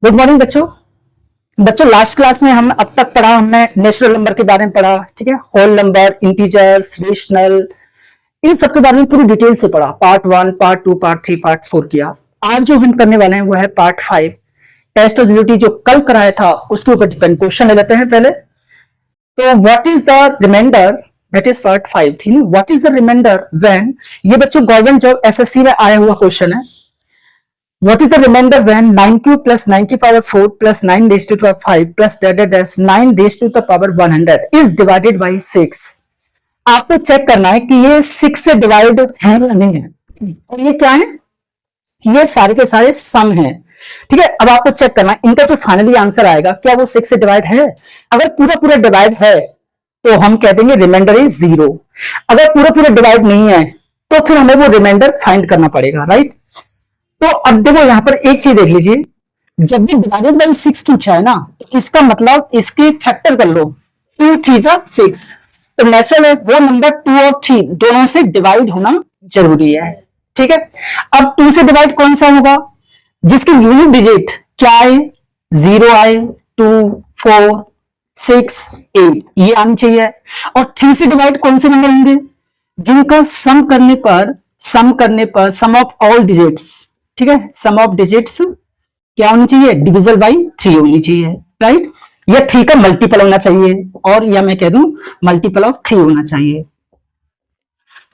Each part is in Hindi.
गुड मॉर्निंग बच्चों लास्ट क्लास में हम अब तक पढ़ा, हमने नेचुरल नंबर के बारे में पढ़ा, ठीक है, होल नंबर, इंटीजर्स, रेशनल, इन सब के बारे में पूरी डिटेल से पढ़ा। पार्ट 1, पार्ट 2, पार्ट 3, पार्ट 4 किया। आज जो हम करने वाले हैं वो है पार्ट 5, टेस्ट ऑफ एबिलिटी, जो कल कराया था उसके ऊपर डिपेंड। क्वेश्चन ले लेते हैं पहले। तो what is the remainder, that is part 5, ठीक है। What is the remainder when, ये बच्चों गवर्नमेंट जॉब एसएससी में आया हुआ क्वेश्चन है। What is the remainder when 9 cube plus 9 की power 4 plus 9 raised to the power 5 plus dash 9 raised to the power 100 is divided by 6? आपको चेक करना है कि ये 6 से डिवाइड है या नहीं है। और ये क्या है? ये सारे के सारे सम है, ठीक है। अब आपको चेक करना है इनका जो फाइनली आंसर आएगा, क्या वो 6 से डिवाइड है? अगर पूरा पूरा डिवाइड है तो हम कह देंगे रिमाइंडर इज 0। अगर पूरा पूरा डिवाइड नहीं है तो फिर हमें वो रिमाइंडर फाइंड करना पड़ेगा, राइट। तो अब देखो यहां पर एक चीज देख लीजिए, जब भी डिवाइडेड बाई 6 पूछा है ना, तो इसका मतलब इसके फैक्टर कर लो, 2 3 जा 6। तो नेचुरल है वो नंबर 2 और 3 दोनों से डिवाइड होना जरूरी है, ठीक है। अब 2 से डिवाइड कौन सा होगा? जिसकी यूनिट डिजिट क्या आए? 0 आए, 2 4 6 8 ये आनी चाहिए। और 3 से डिवाइड कौन से नंबर होंगे? जिनका सम करने पर सम ऑफ ऑल डिजिट्स, ठीक है, सम ऑफ डिजिट्स क्या होनी चाहिए? डिविजल बाई 3 होनी चाहिए, राइट। या 3 का मल्टीपल होना चाहिए, और या मैं कह दूं मल्टीपल ऑफ 3 होना चाहिए,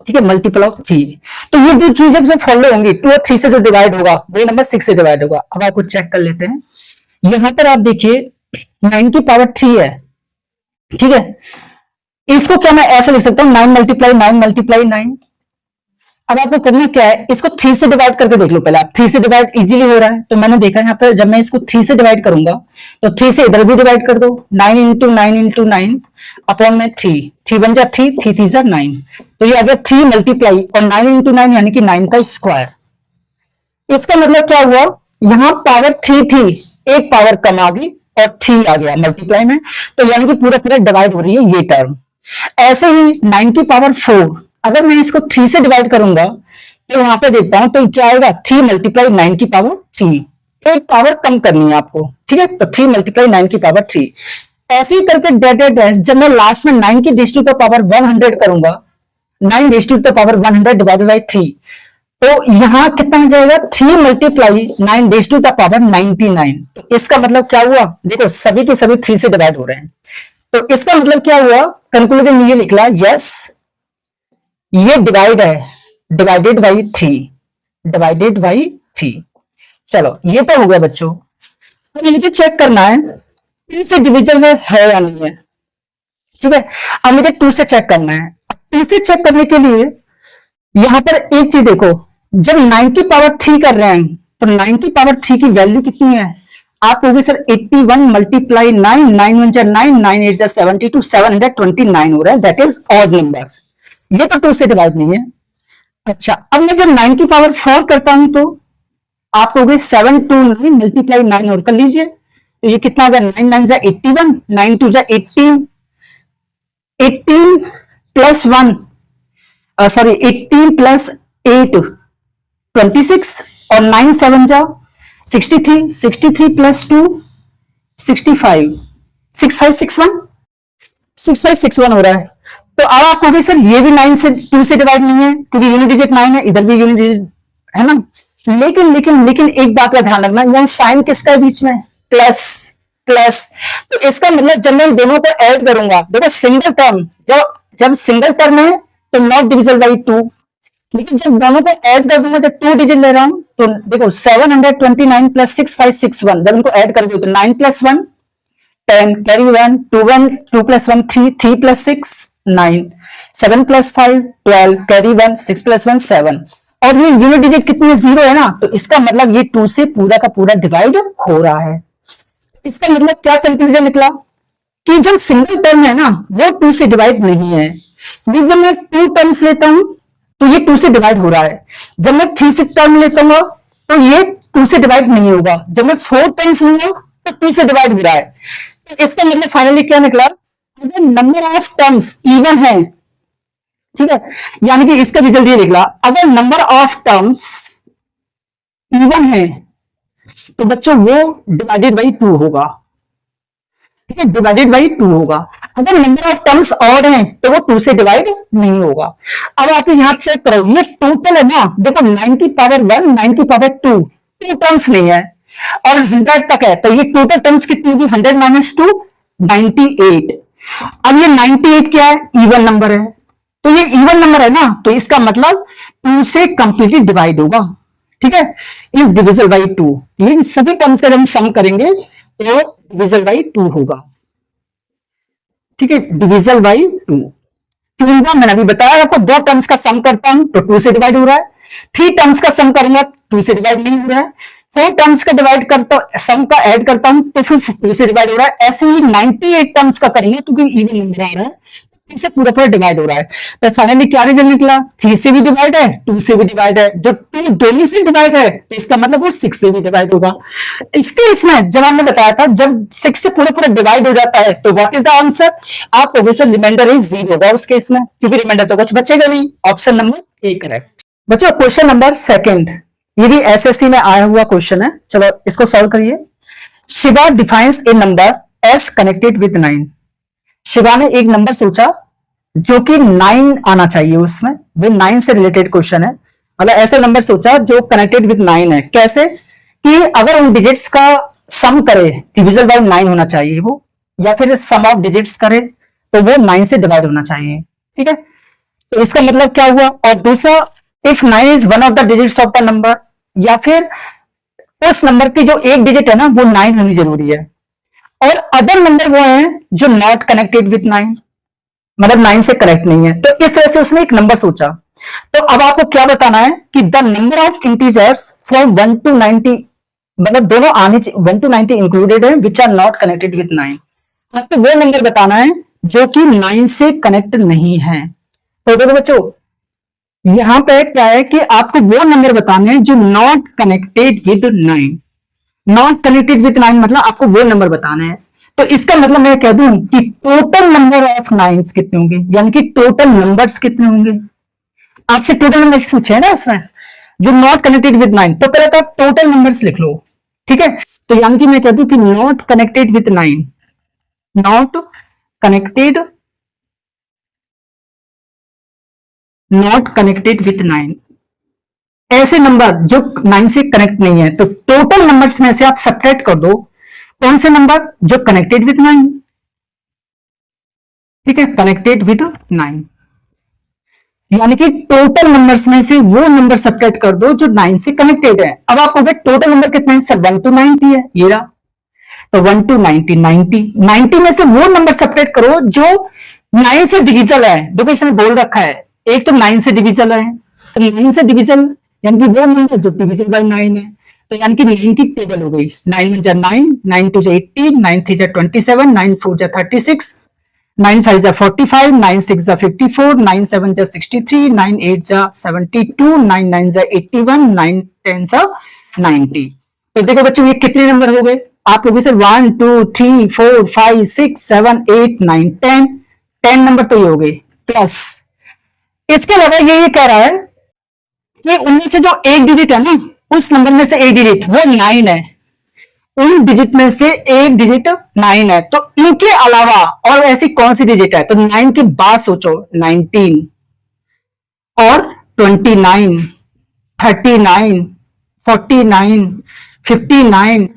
ठीक है, मल्टीपल ऑफ 3। तो ये जो चीजें से फॉलो होंगी, 2 और 3 से जो डिवाइड होगा वो नंबर 6 से डिवाइड होगा। अब आपको चेक कर लेते हैं। यहां पर आप देखिए 9 की पावर 3 है, ठीक है। इसको क्या मैं ऐसे लिख सकता हूं, 9 मल्टीप्लाई 9 मल्टीप्लाई 9। अब आपको करना क्या है, इसको 3 से डिवाइड करके देख लो। पहले आप 3 से डिवाइड इजीली हो रहा है, तो मैंने देखा यहाँ पर जब मैं इसको 3 से डिवाइड करूंगा तो 3 से इधर भी डिवाइड कर दो, 9 इंटू 9 इंटू 9 अपॉन में 3 बन जा 3 3 जा 9। तो ये आ गया 3 मल्टीप्लाई और 9 इंटू 9 यानी कि 9 का स्क्वायर। इसका मतलब क्या हुआ, यहाँ पावर 3 थी, एक पावर कम आ गई और 3 आ गया मल्टीप्लाई में, तो यानी कि पूरा पूरा डिवाइड हो रही है ये टर्म। ऐसे ही 9 की पावर 4, अगर मैं इसको 3 से डिवाइड करूंगा तो वहां पे देखता हूं तो क्या आएगा, 3 मल्टीप्लाई 9 की पावर 3। तो एक पावर कम करनी है आपको, ठीक है। तो 3 मल्टीप्लाई 9 की पावर 3। ऐसे ही करके डैश जब मैं लास्ट में 9 की रेज़ टू द पावर 100 करूंगा, 9 raise to the power 100 divided by 3, तो यहां कितना हो जाएगा, 3 multiply 9 raise to the power 99। तो इसका मतलब क्या हुआ, देखो सभी के सभी 3 से डिवाइड हो रहे हैं, तो इसका मतलब क्या हुआ, कंक्लूजन ये निकला, यस ये डिवाइड है, डिवाइडेड बाई 3, डिवाइडेड बाई 3। चलो ये तो हो गया बच्चों। अब मुझे चेक करना है 3 से डिविजन में है या नहीं है, ठीक है। अब मुझे 2 से चेक करना है। 2 से चेक करने के लिए यहां पर एक चीज देखो, जब 9 की पावर 3 कर रहे हैं तो 9 की पावर 3 की वैल्यू कितनी है? आप कहोगे सर 81 मल्टीप्लाई 9, 9 1 जा 9, 9 8 जा 72, 729 हो रहा है, दैट इज ऑड नंबर। ये तो 2 से डिवाइड नहीं है। अच्छा, अब मैं जब 9 की पावर 4 करता हूं तो आप कहोगे 729 मल्टीप्लाई 9 और कर लीजिए, तो ये कितना होगा, 9 9 जा 81, 9 2 जा 18, 18 प्लस 1 सॉरी 18 प्लस 8 26 और 9 7 जा 63, 63 प्लस 2 65, 6561 6561 हो रहा है। तो अब आप कहोगे सर ये भी 9 से 2 से डिवाइड नहीं है क्योंकि यूनिट डिजिट 9 है, इधर भी यूनिट डिजिट है ना। लेकिन एक बात का ध्यान रखना, यहाँ साइन किसका है बीच में, प्लस प्लस। तो इसका मतलब जब मैं दोनों को ऐड करूंगा, देखो सिंगल टर्म जब सिंगल टर्म है तो नॉट डिविजल बाई 2, लेकिन जब दोनों को ऐड कर दूंगा, जब 2 डिजिट ले रहा हूं तो देखो 729 प्लस 6561, जब इनको ऐड कर दो तो 9 plus 1 10 carry 1 2 plus 1 3 3 plus 6 9 7 plus 5 12 carry 1 6 plus 1 7, और ये यूनिट डिजिट कितनी है, 0 है ना, तो इसका मतलब ये 2 से पूरा का पूरा डिवाइड हो रहा है। इसका मतलब क्या कंक्लूजन निकला कि जब सिंगल टर्म है ना वो 2 से डिवाइड नहीं है। जब मैं 2 टर्म्स लेता हूं तो ये 2 से डिवाइड हो रहा है, जब मैं 3 से टर्म लेता हूं तो ये 2 से डिवाइड नहीं होगा, जब मैं 4 टर्म्स लूंगा तो 2 से डिवाइड हो रहा है। तो इसका मतलब फाइनली क्या निकला, अगर नंबर ऑफ टर्म्स इवन है, ठीक है, यानी कि इसका रिजल्ट ये निकला, अगर नंबर ऑफ टर्म्स इवन है तो बच्चों वो डिवाइडेड बाई 2 होगा, ठीक है, डिवाइडेड बाई 2 होगा। अगर नंबर ऑफ टर्म्स ऑड हैं तो वो 2 से डिवाइड नहीं होगा। अब आप यहां चेक करो, ये टोटल है ना, देखो 9 की पावर 1, 9 की पावर 2, 2 टर्म्स नहीं है और 100 तक है, तो ये टोटल टर्म्स कितनी होगी? 100 माइनस 2, 98। अब ये 98 क्या है? इवन नंबर है, तो ये इवन नंबर है ना, तो इसका मतलब 2 से कंप्लीटली डिवाइड होगा, ठीक है, इज डिविजल बाई 2। इन सभी टर्म्स का जब हम सम करेंगे तो डिविजल बाई 2 होगा, ठीक है, डिविजल बाई 2। क्यों? मैंने अभी बताया आपको, 2 टर्म्स का सम करता हूं तो 2 से डिवाइड हो रहा है, 3 टर्म्स का सम करूंगा 2 से डिवाइड नहीं हो रहा है, 4 टर्म्स का डिवाइड करता सम का ऐड करता हूं तो फिर 2 से डिवाइड हो रहा है। ऐसे ही 98 टर्म्स का करेंगे तो कोई इवन नंबर आ रहा है, से पूरा पूरा डिवाइड हो रहा है। तो फाइनली क्या रिजल्ट निकला? 3 से भी डिवाइड है, 2 से भी डिवाइड है। जब 2 दोनों से डिवाइड है तो इसका मतलब वो 6 से भी डिवाइड होगा। इसके इसमें जब हमने बताया था, जब 6 से पूरा पूरा डिवाइड हो जाता है तो व्हाट इज द आंसर? आप ऑब्वियसली रिमाइंडर इज 0 होगा उस केस में, क्योंकि रिमाइंडर तो कुछ बचेगा नहीं। Option number A correct. बच्चों क्वेश्चन नंबर 2, ये भी एसएससी में आया हुआ क्वेश्चन है, चलो इसको सॉल्व करिए। Shiva defines A number S connected with 9। Shiva ने एक नंबर सोचा जो कि 9 आना चाहिए उसमें, वो 9 से रिलेटेड क्वेश्चन है। मतलब ऐसा नंबर सोचा जो कनेक्टेड विद 9 है। कैसे? कि अगर उन डिजिट्स का सम करे डिविजल बाय 9 होना चाहिए वो, या फिर सम ऑफ डिजिट्स करे तो वो 9 से डिवाइड होना चाहिए, ठीक है। तो इसका मतलब क्या हुआ? और दूसरा, if 9 is one of the digits of the number, या फिर उस नंबर की जो एक डिजिट है ना वो 9 होनी जरूरी है। और अदर नंबर वो है जो नॉट कनेक्टेड विथ 9, मतलब 9 से कनेक्ट नहीं है। तो इस तरह से उसने एक नंबर सोचा। तो अब आपको क्या बताना है कि the number of integers from 1 to 90, मतलब दोनों आने 1 to 90 इंक्लूडेड है, which are not connected with 9। आपको वो नंबर बताना है जो कि 9 से कनेक्ट नहीं है। तो देखो बच्चों, यहां पे क्या है कि आपको वो नंबर बताने हैं जो not connected with 9। Not connected with 9 मतलब आपको वो नंबर बताना है। तो इसका मतलब मैं कह दूं कि टोटल नंबर ऑफ 9 कितने होंगे, यानी कि टोटल नंबर्स कितने होंगे। आपसे टोटल नंबर्स पूछे है ना इसमें, जो नॉट कनेक्टेड विद 9, तो पहले तो आप टोटल नंबर्स लिख लो, ठीक है। तो यानी कि मैं कह दूं कि not connected with 9, not connected, not connected with 9, ऐसे नंबर जो 9 से कनेक्ट नहीं है। तो टोटल नंबर्स में से आप सब्ट्रैक्ट कर दो कौन से नंबर जो कनेक्टेड विथ 9, ठीक है, कनेक्टेड विथ 9, यानी कि टोटल नंबर्स में से वो नंबर सब्ट्रैक्ट कर दो जो 9 से कनेक्टेड है। अब आप कहोगे टोटल नंबर कितने हैं सर? 1 to 90 है, ये रहा। तो 1 to 90, 90 में से वो नंबर सब्ट्रैक्ट करो जो 9 से डिविजल है। देखो इसमें बोल रखा है एक तो 9 से डिविजल है, तो 9 से डिविजल यानी कि वो नंबर जो डिविजल बाय 9 है। तो यानी कि 9 की टेबल हो गई। 9 1 जा 9, 9 2 जा 18, 9 3 जा 27, 9 4 जा 36, 9 5 जा 45, 9 6 जा 54, 9 7 जा 63, 9 8 जा 72, 9 9 जा 81, 9 10 जा 90। तो देखो बच्चों ये कितने नंबर हो गए? आप लोगों से 1 2 3 4 5 6 7 8 9 10 नंबर तो ये हो गए। प्लस इसके अलावा ये कह रहा है कि उनमें से जो एक डिजिट है ना, उस नंबर में से एक डिजिट वो 9 है, उन डिजिट में से एक डिजिट 9 है। तो इनके अलावा और ऐसी कौन सी डिजिट है? तो 9 के बाद सोचो 19 और 29, 39, 49, 59,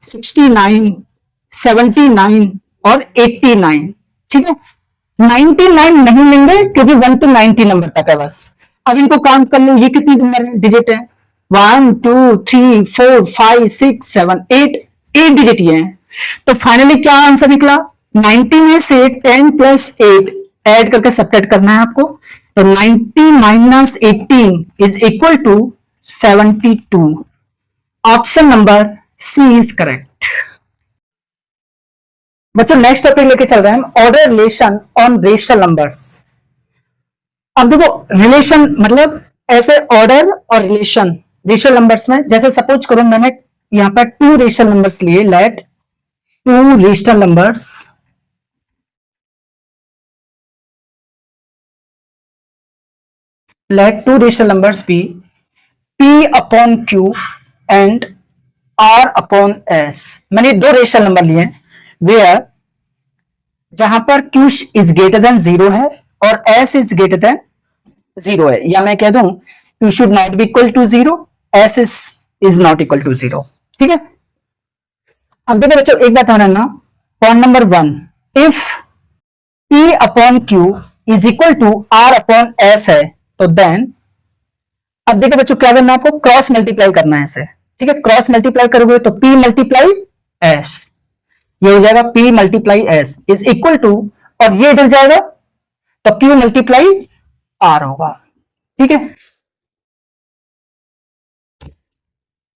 69, 79 और 89, ठीक है। 99 नहीं लेंगे क्योंकि 1 to 90 नंबर तक है बस। अब इनको काउंट कर लो, ये कितनी नंबर है, डिजिट है? 1 2 3 4 5 6 7 8, 8 डिजिट ये है। तो फाइनली क्या आंसर निकला? 90 में से 10 प्लस 8 ऐड करके सब्ट्रैक्ट करना है आपको। तो 90 minus 18 is equal to 72। Option number C is correct. बच्चों नेक्स्ट टॉपिक लेके चल रहे हैं हम, order relation on rational numbers. अब देखो रिलेशन मतलब ऐसे ऑर्डर और रिलेशन रेशनल नंबर्स में, जैसे सपोज करो मैंने यहां पर 2 रेशनल नंबर्स लिए, let 2 rational numbers let 2 rational numbers be p upon q and R upon S। मैंने दो रेशनल नंबर लिए हैं वेयर जहां पर Q इज ग्रेटर देन 0 है और S इज ग्रेटर देन 0 है, या मैं कह दूं Q should not be equal to 0, S is not equal to 0। ठीक है, अब देखो बच्चों एक बात ध्यान रखना, point number 1, if P upon Q is equal to R upon S है तो देन, अब देखो बच्चों क्या करना है आपको, क्रॉस मल्टीप्लाई करना है इसे। ठीक है, क्रॉस मल्टीप्लाई करोगे तो P मल्टीप्लाई S, ये हो जाएगा P multiply S is equal to, और ये इधर जाएगा तो Q मल्टीप्लाई R होगा। ठीक है,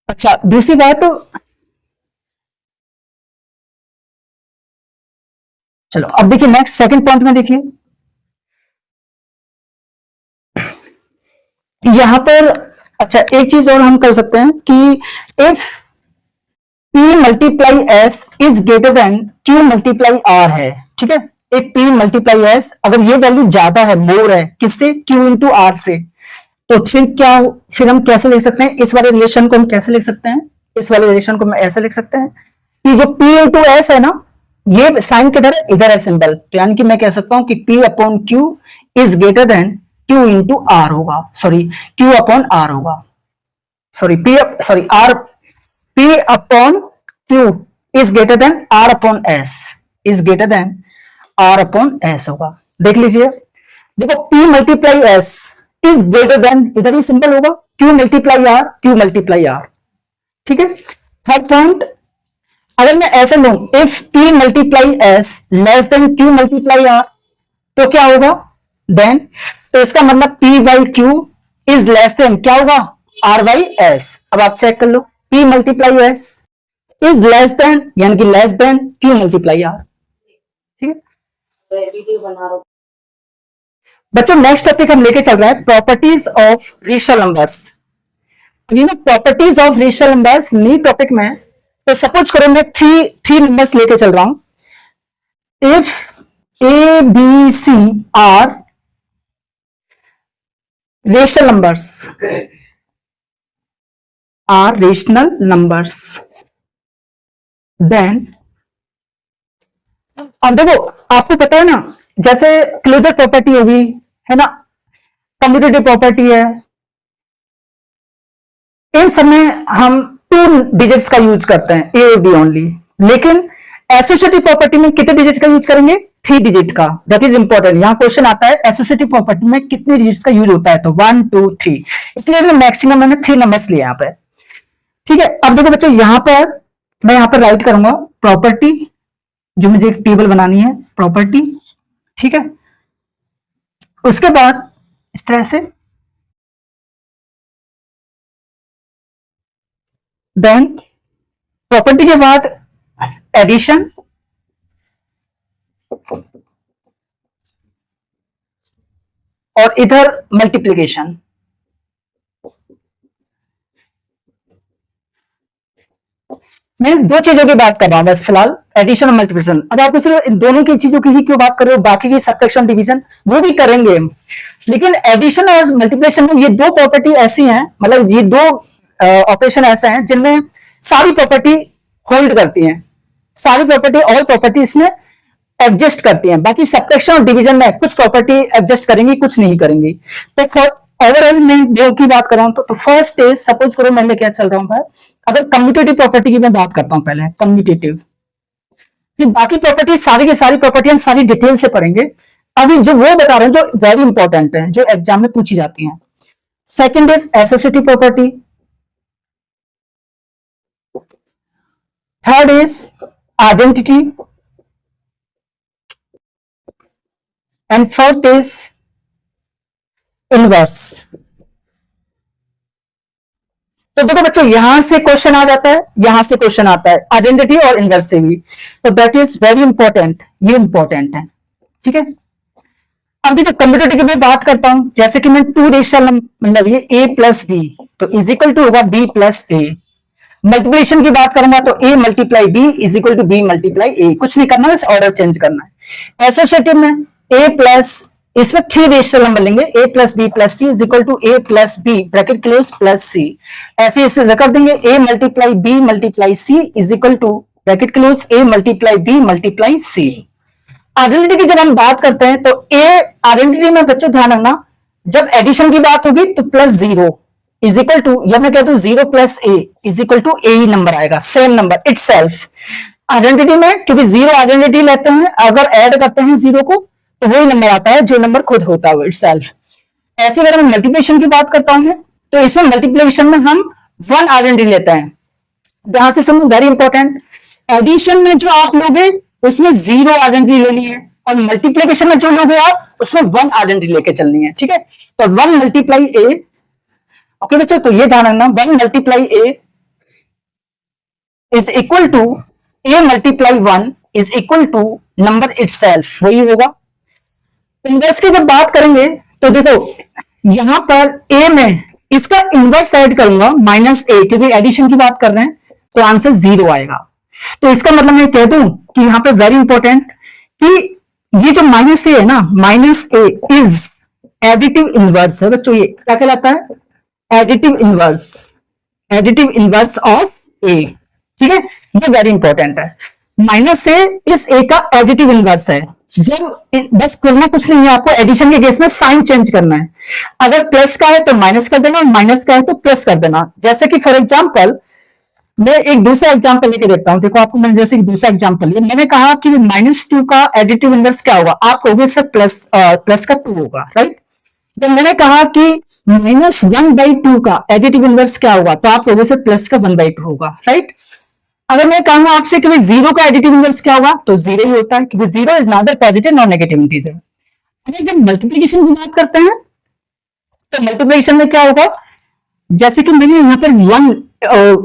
अच्छा दूसरी बात, चलो अब देखिए नेक्स्ट सेकंड पॉइंट में देखिए, यहां पर अच्छा एक चीज और हम कर सकते हैं कि if P multiply S is greater than Q multiply R है। ठीक है, इफ P मल्टीप्लाई S, अगर ये वैल्यू ज्यादा है, मोर है, किससे, Q इंटू R से, तो फिर हम कैसे लिख सकते हैं, इस वाले रिलेशन को हम कैसे लिख सकते हैं, इस वाले रिलेशन को हम ऐसे लिख सकते हैं कि जो P इंटू S है ना, ये साइन किधर है, इधर है सिंबल, तो यानी कि मैं कह सकता हूं कि P upon Q is greater than Q into R होगा, सॉरी Q अपॉन R होगा, sorry R, P upon Q is greater than R upon S, is greater than R upon S होगा। देख लीजिए, देखो P multiply S is greater than, इधर ही सिंबल होगा, Q multiply R, Q multiply R। ठीक है, थर्ड पॉइंट, अगर मैं ऐसे लूं, if P multiply S less than Q multiply R, तो क्या होगा, देन, तो इसका मतलब P by Q is less than क्या होगा, R बाई S। अब आप चेक कर लो, P multiply S is less than, यानी कि less than Q multiply R। ठीक है बच्चों, नेक्स्ट टॉपिक हम लेके चल रहे हैं प्रॉपर्टीज ऑफ रेशनल नंबर्स। ये ना properties of rational numbers new topic में, तो सपोज करो मैं थ्री नंबर्स लेके चल रहा हूं, if A B C are rational numbers, are rational numbers, then, अब देखो आपको पता है ना, जैसे क्लोजर प्रॉपर्टी होगी, है ना, कम्यूटेटिव प्रॉपर्टी है, इन सब में हम 2 डिजिट्स का यूज करते हैं, ए और बी ओनली, लेकिन एसोसिएटिव प्रॉपर्टी में कितने डिजिट का यूज करेंगे, 3 डिजिट का। दैट इज इंपॉर्टेंट, यहां क्वेश्चन आता है एसोसिएटिव प्रॉपर्टी में कितने डिजिट्स का यूज होता है, तो 1 2 3, इसलिए मैक्सिमम मैंने 3 नंबर्स लिए यहां पे। ठीक है, अब देखो बच्चों, यहां पर मैं यहां पर राइट करूंगा प्रॉपर्टी, जो मुझे एक टेबल बनानी है, प्रॉपर्टी। ठीक है, उसके बाद इस तरह से, देन प्रॉपर्टी के बाद एडिशन, और इधर मल्टीप्लिकेशन। मैं इस 2 चीजों की बात कर रहा हूं बस फिलहाल, एडिशन और मल्टीप्लिकेशन। अब आपको सिर्फ इन दोनों की चीजों की ही क्यों बात कर रहे हो, बाकी की सब्ट्रैक्शन डिवीजन वो भी करेंगे हम, लेकिन एडिशन और मल्टीप्लिकेशन में ये 2 प्रॉपर्टी ऐसी हैं, मतलब ये 2 ऑपरेशन ऐसे हैं जिनमें सारी प्रॉपर्टी होल्ड करती हैं, सारी प्रॉपर्टी और प्रॉपर्टी इसमें एडजस्ट करती हैं, बाकी सब्ट्रैक्शन और डिवीजन में कुछ प्रॉपर्टी एडजस्ट करेंगी, कुछ नहीं करेंगी। तो फॉर ओवरऑल मैं जो की बात कर रहा हूं, तो फर्स्ट इज, सपोज करो मैं क्या चल रहा हूं भाई, अगर कम्यूटेटिव प्रॉपर्टी की मैं बात करता हूं पहले, कम्यूटेटिव, फिर बाकी प्रॉपर्टी सारी की सारी प्रॉपर्टी हम सारी डिटेल से पढ़ेंगे। अभी जो वो बता रहे हैं जो वेरी इंपॉर्टेंट है, जो एग्जाम में पूछी जाती है। Second is associative property, third is identity, and fourth is inverse. तो देखो बच्चों, यहां से क्वेश्चन आ जाता है, यहां से क्वेश्चन आता है, आइडेंटिटी और इनवर्स से भी, तो दैट इज वेरी इंपॉर्टेंट, ये इंपॉर्टेंट है। ठीक है, अब देखो कम्यूटेटिव की मैं बात करता हूं, जैसे कि मैं 2 रेशनल मतलब ये a प्लस बी, तो इज इक्वल टू होगा b प्लस ए। मल्टीप्लिकेशन की बात करूंगा तो a multiply b is equal to b multiply A, कुछ नहीं करना है, ऑर्डर चेंज करना है। एसोसिएटिव में a प्लस इसमें 3 रेशनल नंबर लेंगे, a plus B plus C is equal to a plus B bracket close plus C. ऐसे इसे रख देंगे a multiply b multiply c is equal to bracket close a multiply b multiply c। Identity की जब हम बात करते हैं तो a आइडेंटिटी में बच्चों ध्यान रखना, जब एडिशन की बात होगी तो plus zero is equal to, या मैं कहता हूं zero plus A is equal to A ही नंबर आएगा, सेम नंबर इटसेल्फ। आइडेंटिटी में क्योंकि जीरो आइडेंटिटी लेते हैं, अगर ऐड करते हैं जीरो को तो वही नंबर आता है जो नंबर खुद होता है इटसेल्फ। ऐसे अगर मैं मल्टीप्लिकेशन की बात करता हूं तो इसमें मल्टीप्लिकेशन में हम वन आइडेंटिटी लेते हैं। ध्यान से सुनो, वेरी इंपॉर्टेंट। एडिशन में जो आप लोगे उसमें जीरो आइडेंटिटी लेनी है, और मल्टीप्लिकेशन में जो लोगे आप उसमें वन आइडेंटिटी लेके चलनी है, ठीक है। तो वन मल्टीप्लाई ए, ओके बच्चों, तो ये ध्यान रखना, one multiply A is equal to A multiply one is equal to number itself, वही होगा। इनवर्स की जब बात करेंगे तो देखो यहां पर ए में इसका इनवर्स ऐड करूंगा माइनस ए, क्योंकि एडिशन की बात कर रहे हैं तो आंसर जीरो आएगा। तो इसका मतलब मैं कह दूं कि यहां पे वेरी इंपॉर्टेंट कि ये जो माइनस ए है ना, minus A is additive inverse है बच्चों। ये क्या कहलाता है? Additive inverse, additive inverse of A, ठीक है। ये वेरी इंपॉर्टेंट है, माइनस ए इस ए का एडिटिव इनवर्स है। जब बस करना कुछ नहीं है, आपको एडिशन के केस में साइन चेंज करना है। अगर प्लस का है तो माइनस कर देना, और माइनस का है तो प्लस कर देना। जैसे कि फॉर एग्जांपल मैं एक दूसरा एग्जांपल लेके देखता हूं। देखो आपको मैंने जैसे दूसरा एग्जांपल लिया, मैंने कहा कि -2 का एडिटिव इनवर्स क्या होगा, आप कहोगे सर प्लस का 2 होगा, राइट। जब मैंने कहा कि -1/2 का एडिटिव इनवर्स क्या होगा, तो आप कहोगे सर प्लस का 1/2 होगा, राइट। अगर मैं कहूंगा आपसे कि जीरो का एडिटिव इनवर्स क्या होगा, तो जीरो ही होता है, क्योंकि zero is not positive non negative integer. अगर जब मल्टीप्लीकेशन की बात करते हैं तो मल्टीप्लीकेशन में क्या होगा, जैसे कि मैंने यहाँ पर वन,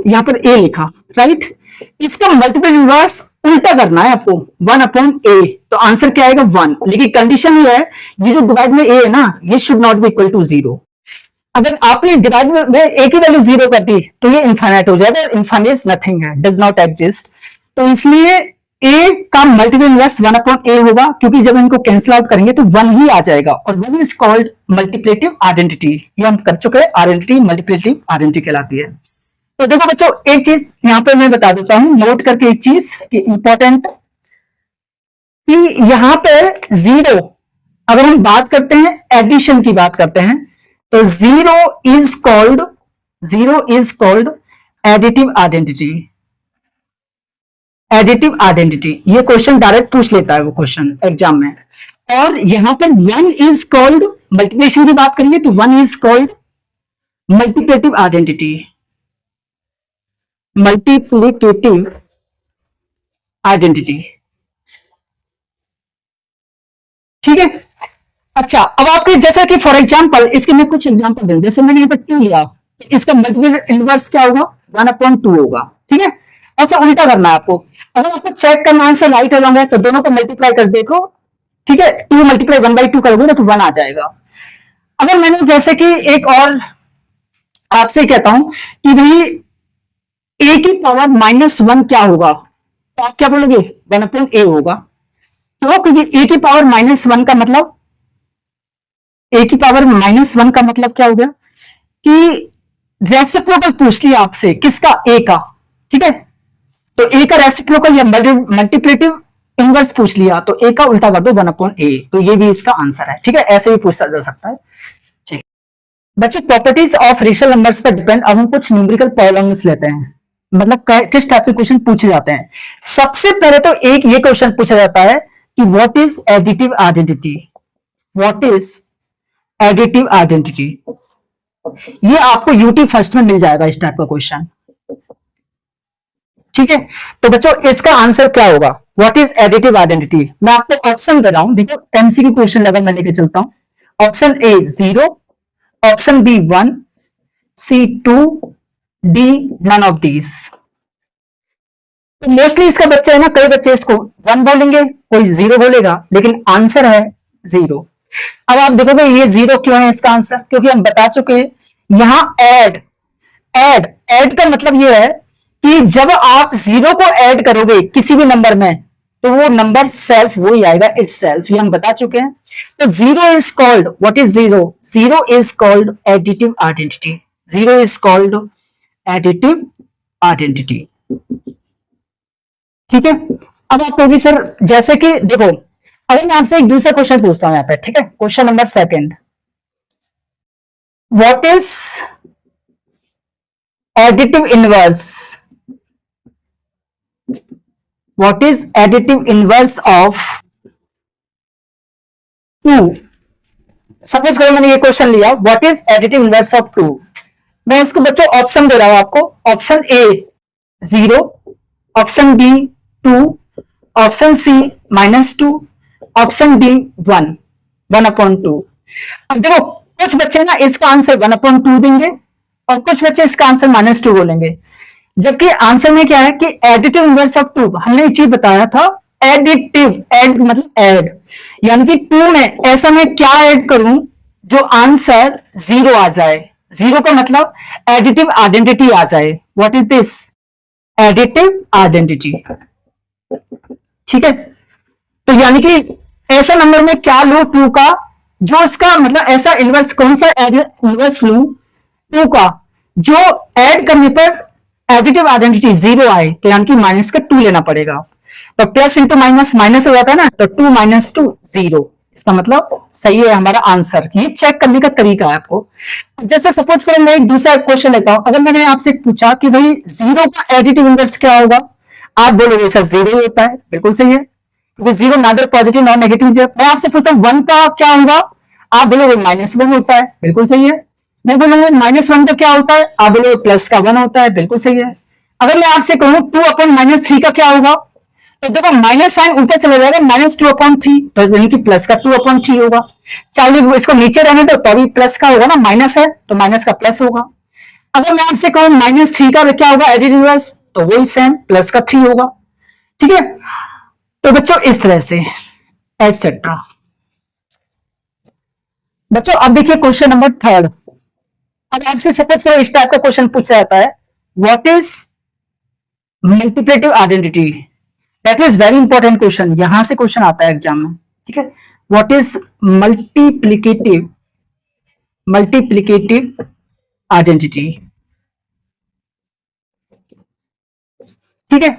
यहाँ पर ए लिखा, राइट। इसका मल्टीपल इनवर्स उल्टा करना है आपको, 1/a, तो आंसर क्या आएगा 1। लेकिन कंडीशन ये है, ये जो डिवाइड में a है ना, ये should not be equal to 0। अगर आपने डिवाइड में a की वैल्यू 0 कर दी तो ये इनफाइनाइट हो जाएगा। इनफाइनाइट नथिंग है, डज नॉट एग्जिस्ट। तो इसलिए a का मल्टीपल इनवर्स 1/a होगा, क्योंकि जब इनको कैंसिल आउट करेंगे तो 1 ही आ जाएगा, और 1 इज कॉल्ड मल्टीप्लेटिव आइडेंटिटी। ये हम कर चुके हैं, आइडेंटिटी मल्टीप्लेटिव आइडेंटिटी कहलाती है। तो देखो बच्चों, एक चीज यहां पे मैं बता देता हूं, नोट करके एक चीज कि इंपॉर्टेंट, कि यहां पे जीरो, अगर हम बात करते हैं एडिशन की बात करते हैं, तो zero is called additive identity. Additive identity, ये क्वेश्चन डायरेक्ट पूछ लेता है वो क्वेश्चन एग्जाम में। और यहां पर 1 इज कॉल्ड, मल्टीप्लिकेशन की बात करेंगे तो 1 is called multiplicative identity, multiplicative identity, ठीक है। अच्छा, अब आपके जैसे कि फॉर एग्जांपल, इसके मैं कुछ एग्जांपल दूं, जैसे मैंने यहाँ पर 2 लिया, इसका मल्टीपल इनवर्स क्या होगा, 1/2 होगा, ठीक है। ऐसा उल्टा करना है आपको। अगर आपको चेक करना आंसर राइट और रॉन्ग है तो दोनों को मल्टीप्लाई कर देखो, ठीक है। 2 मल्टीप्लाई 1/2 करोगे ना तो 1 आ जाएगा। अगर मैंने जैसे कि एक और आपसे कहता हूं कि भाई a की पावर -1 क्या होगा, तो आप क्या बोलोगे, 1/a होगा। तो क्योंकि a की पावर -1 का मतलब, a की पावर -1 का मतलब क्या हो गया कि रेसिप्रोकल पूछ लिया आपसे, किसका, a का, ठीक है। तो a का रेसिप्रोकल या मल्टीप्लेटिव इनवर्स पूछ लिया, तो a का उल्टा कर दो 1/a, तो ये भी इसका आंसर है, ठीक है। ऐसे भी पूछा जा सकता है, ठीक। बच्चों, प्रॉपर्टीज ऑफ रेशनल नंबर्स पर डिपेंड, अब हम कुछ न्यूमेरिकल पॉलिनोमियल्स लेते हैं, मतलब किस टाइप के क्वेश्चन पूछे जाते हैं। सबसे पहले तो एक ये क्वेश्चन पूछा जाता है कि what is additive identity, what is additive identity. ये आपको यूटी फर्स्ट में मिल जाएगा इस टाइप का क्वेश्चन, ठीक है। तो बच्चों, इसका आंसर क्या होगा, व्हाट इज एडिटिव आइडेंटिटी। मैं आपको ऑप्शन दे रहा हूं, देखो एमसीक्यू क्वेश्चन लेवल में लेके चलता हूं। Option A 0, option B 1, C 2, D none of these. तो मोस्टली इसका बच्चा है ना, कई बच्चे इसको 1 बोलेंगे, कोई 0 बोलेगा, लेकिन आंसर है 0। अब आप देखोगे ये 0 क्यों है इसका आंसर, क्योंकि हम बता चुके हैं यहां ऐड का मतलब ये है कि जब आप 0 को ऐड करोगे किसी भी नंबर में, तो वो नंबर सेल्फ वही आएगा, इट्स सेल्फ, ये हम बता चुके हैं। तो zero is called, what is zero? Zero is called additive identity, zero is called additive identity. ठीक है, अब आप कहोगे सर जैसे कि देखो, अगर मैं आपसे एक दूसरा क्वेश्चन पूछता हूं यहाँ पे, ठीक है, question number second, what is additive inverse, what is additive inverse of 2? Suppose करो मैंने ये क्वेश्चन लिया, what is additive inverse of 2। मैं इसको बच्चों ऑप्शन दे रहा हूं आपको, option A 0, option B 2, option C -2, option D 1, 1/2। अब देखो कुछ बच्चे ना इसका आंसर 1/2 देंगे और कुछ बच्चे इसका आंसर -2 बोलेंगे, जबकि आंसर में क्या है कि एडिटिव इनवर्स ऑफ 2, हमने एक चीज बताया था, एडिटिव, एड मतलब ऐड, यानी कि 2 में ऐसा मैं क्या ऐड करूं जो आंसर 0 आ जाए। 0 का मतलब एडिटिव आइडेंटिटी आ जाए। What is this? Additive identity. ठीक है, तो यानी कि ऐसा नंबर में क्या लू 2 का जो उसका मतलब ऐसा इनवर्स, कौन सा इनवर्स लू 2 का जो ऐड करने पर एडिटिव आइडेंटिटी 0 आए, तो यानी कि माइनस का 2 लेना पड़ेगा। तो प्लस इंटू माइनस, माइनस हो जाता है ना, तो 2 - 2 0, इसका मतलब सही है हमारा आंसर। ये चेक करने का तरीका है आपको। जैसे सपोज करें मैं एक दूसरा क्वेश्चन लेता हूं, अगर मैंने आपसे पूछा कि भाई 0 का एडिटिव इनवर्स क्या होगा, आप बोलोगे सर 0 होता है, बिल्कुल सही है, क्योंकि 0 नादर पॉजिटिव नॉन नेगेटिव। मैं आपसे पूछता हूं 1 का क्या होगा, आप बोलोगे -1 होता है, बिल्कुल सही है। मैं बोलूंगा -1 का क्या होता है, आप बोलोगे प्लस का 1 होता है, बिल्कुल सही है। अगर मैं आपसे कहूं 2/-3 का क्या होगा, तो देखो माइनस साइन ऊपर चला जाएगा, -2/3, तो यानी कि प्लस का 2/3 होगा। चाहे इसको नीचे रहने दो तो भी प्लस का होगा ना, माइनस है तो माइनस का प्लस होगा। अगर मैं आपसे कहूं -3 का क्या होगा एडिटिव इनवर्स, तो वही सेम प्लस का 3 होगा। ठीक है, तो बच्चों इस तरह से एटसेट्रा। बच्चों अब देखिए क्वेश्चन नंबर थर्ड। अब आपसे सपोज करो इस टाइप का क्वेश्चन पूछा जाता है, what is multiplicative identity. That is very important question, यहां से क्वेश्चन आता है एग्जाम में। ठीक है, व्हाट इज मल्टीप्लिकेटिव आइडेंटिटी। ठीक है,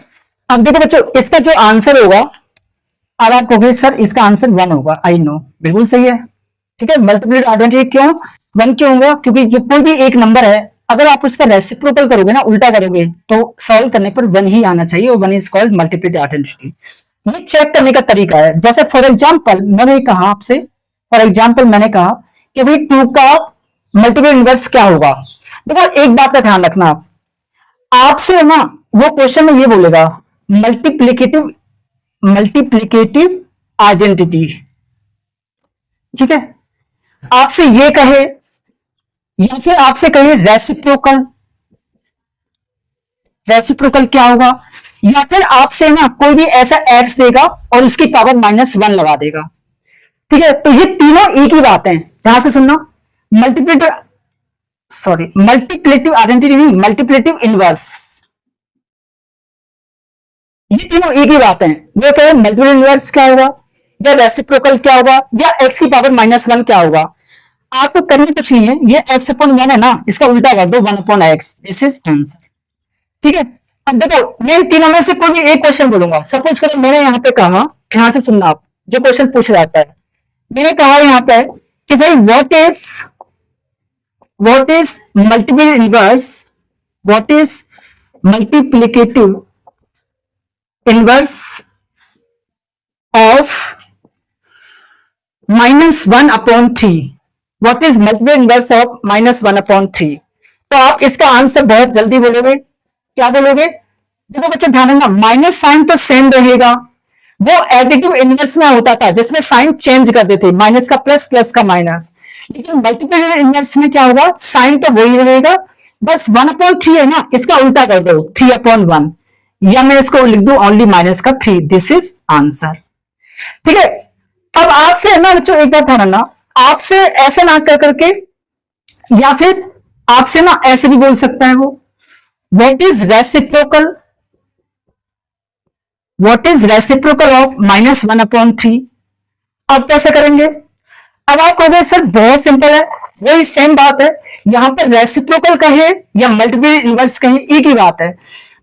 अब देखो बच्चों इसका जो आंसर होगा, अब आप कहोगे सर इसका आंसर 1 होगा, आई नो, बिल्कुल सही है। ठीक है, मल्टीप्लिकेटिव आइडेंटिटी क्यों 1 क्यों होगा, क्योंकि जो कोई भी एक नंबर है अगर आप उसका रेसिप्रोकल करोगे ना, उल्टा करोगे, तो सॉल्व करने पर 1 ही आना चाहिए, और 1 इज कॉल्ड मल्टीप्लिकेटिव आइडेंटिटी। ये चेक करने का तरीका है। जैसे फॉर एग्जांपल मैंने कहा आपसे, कि भाई 2 का मल्टीप्लिकेटिव इनवर्स क्या होगा। देखो एक बात का ध्यान रखना, आप आपसे ना वो क्वेश्चन में ये बोलेगा मल्टीप्लिकेटिव आइडेंटिटी। ठीक है, आपसे ये कहे या फिर आपसे कहे रेसिप्रोकल क्या होगा, या फिर आपसे ना कोई भी ऐसा एक्स देगा और उसकी पावर -1 लगा देगा। ठीक है, तो ये तीनों एक ही बात है, ध्यान से सुनना। मल्टीप्लिकेटिव आइडेंटिटी नहीं, मल्टीप्लिकेटिव इनवर्स, ये तीनों एक ही बात है। वो कहे मल्टीप्लिकेटिव इनवर्स क्या होगा, या रेसिप्रोकल क्या होगा, या एक्स की पावर -1 क्या होगा। आपको करना कुछ नहीं है, ये x/1 है ना, इसका उल्टा कर दो 1/x, दिस इज आंसर। ठीक है, अब देखो मैं तीनों में से कोई भी एक क्वेश्चन बोलूंगा। सपोज करो मैंने यहाँ पे कहा, ध्यान से सुनना आप, जो क्वेश्चन पूछा जाता है, मैंने कहा यहाँ पे कि भाई what is multiplicative inverse, what is multiplicative inverse of -1/3, what is multiplicative inverse of -1/3। तो आप इसका आंसर बहुत जल्दी बोलोगे, क्या बोलोगे। देखो बच्चों ध्यान रखना, माइनस साइन तो सेम रहेगा, वो एडिटिव इनवर्स में होता था जिसमें साइन चेंज कर देते, माइनस का प्लस, प्लस का माइनस। लेकिन मल्टीप्लिकेटिव इनवर्स में क्या होगा, साइन तो वही रहेगा, बस 1/3 है ना, इसका उल्टा कर दो 3/1, या मैं इसको लिख दू ओनली -3, दिस इज आंसर। ठीक है, अब आपसे ना बच्चों एक बात ध्यान रखना, आपसे ऐसे ना कर करके, या फिर आपसे ना ऐसे भी बोल सकता है वो, what is reciprocal, what is reciprocal of -1/3? अब कैसे करेंगे? अब आप कहोगे सर बहुत सिंपल है, वही सेम बात है, यहां पर रेसिप्रोकल कहे या मल्टीपल इनवर्स कहे एक ही बात है।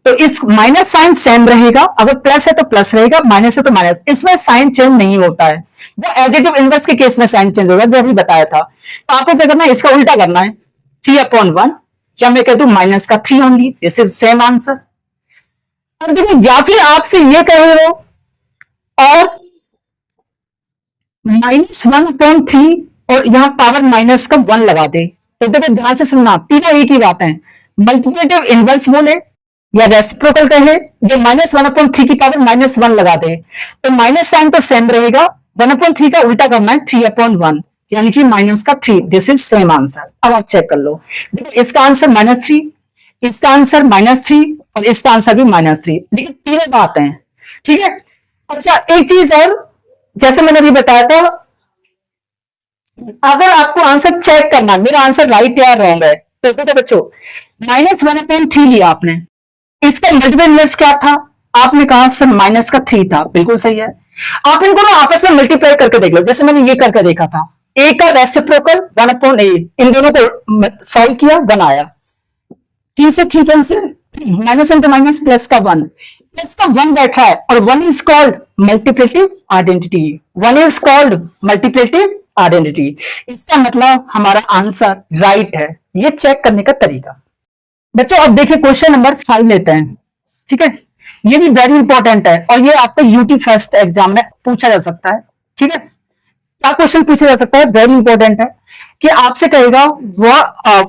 तो इस माइनस साइन सेम रहेगा, अगर प्लस है तो प्लस रहेगा, माइनस है तो माइनस, इसमें साइन चेंज नहीं होता है। वो एडिटिव इनवर्स के केस में साइन चेंज होगा, जो अभी बताया था। तो आपको क्या करना है, इसका उल्टा करना है, 3/1, या मैं कह दूं -3 only, this is same answer. अब देखिए, या फिर आपसे ये कहे वो और -1/3 और यहां पावर माइनस का 1 लगा दे, तो देखो ध्यान से सुनना, तीनों एक ही बात है। मल्टीप्लिकेटिव इनवर्स बोले या रेसिप्रोकल कहे, ये -1/3 की पावर -1 लगा दे, तो माइनस साइन तो सेम रहेगा, 1/3 का उल्टा करना है 3/1, यानी कि -3, दिस इज सेम आंसर। अब आप चेक कर लो, देखो इसका आंसर -3, इसका आंसर -3 और इसका आंसर भी -3, लेकिन तीनों बात है, ठीक है। अच्छा एक चीज और, जैसे मैंने अभी बताया था, अगर आपको आंसर चेक करना मेरा आंसर राइट या रॉन्ग है, तो देखो बच्चों, -1/3 लिया आपने, इसका मल्टीपल इनवर्स क्या था? आपने कहा सर -3 था, बिल्कुल सही है। आप इनको ना आपस में मल्टीप्लाई करके देख लो, जैसे मैंने ये करके देखा था, ए का रेसिप्रोकल 1/8, इन दोनों को सॉल्व किया, 1 आया, 3 से 3 cancel, minus into minus plus का 1, प्लस का 1 बैठा है, और 1 is called multiplicative identity, 1 is called multiplicative identity. इसका मतलब हमारा आंसर राइट है, ये चेक करने का तरीका। बच्चों अब देखिए क्वेश्चन नंबर 5 लेते हैं, ठीक है। ये भी वेरी इंपॉर्टेंट है, और ये आपको यूटी फर्स्ट एग्जाम में पूछा जा सकता है, ठीक है। क्या क्वेश्चन पूछा जा सकता है, वेरी इंपॉर्टेंट है, कि आपसे कहेगा वो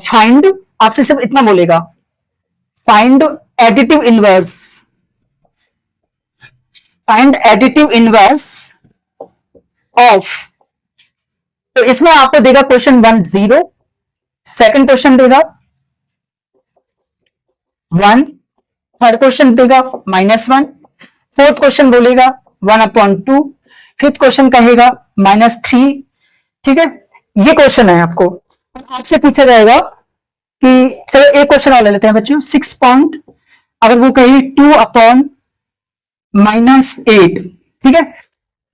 फाइंड, आपसे सिर्फ इतना बोलेगा, find additive inverse, find additive inverse of, तो इसमें आपको देगा क्वेश्चन 1 0, सेकंड क्वेश्चन देगा 1, थर्ड क्वेश्चन देगा -1, फोर्थ क्वेश्चन बोलेगा 1/2, फिफ्थ क्वेश्चन कहेगा -3, ठीक है। ये क्वेश्चन है आपको, आपसे पूछा जाएगा कि चलो एक क्वेश्चन और ले लेते हैं बच्चों, 6 पॉइंट, अगर वो कहे 2/-8, ठीक है।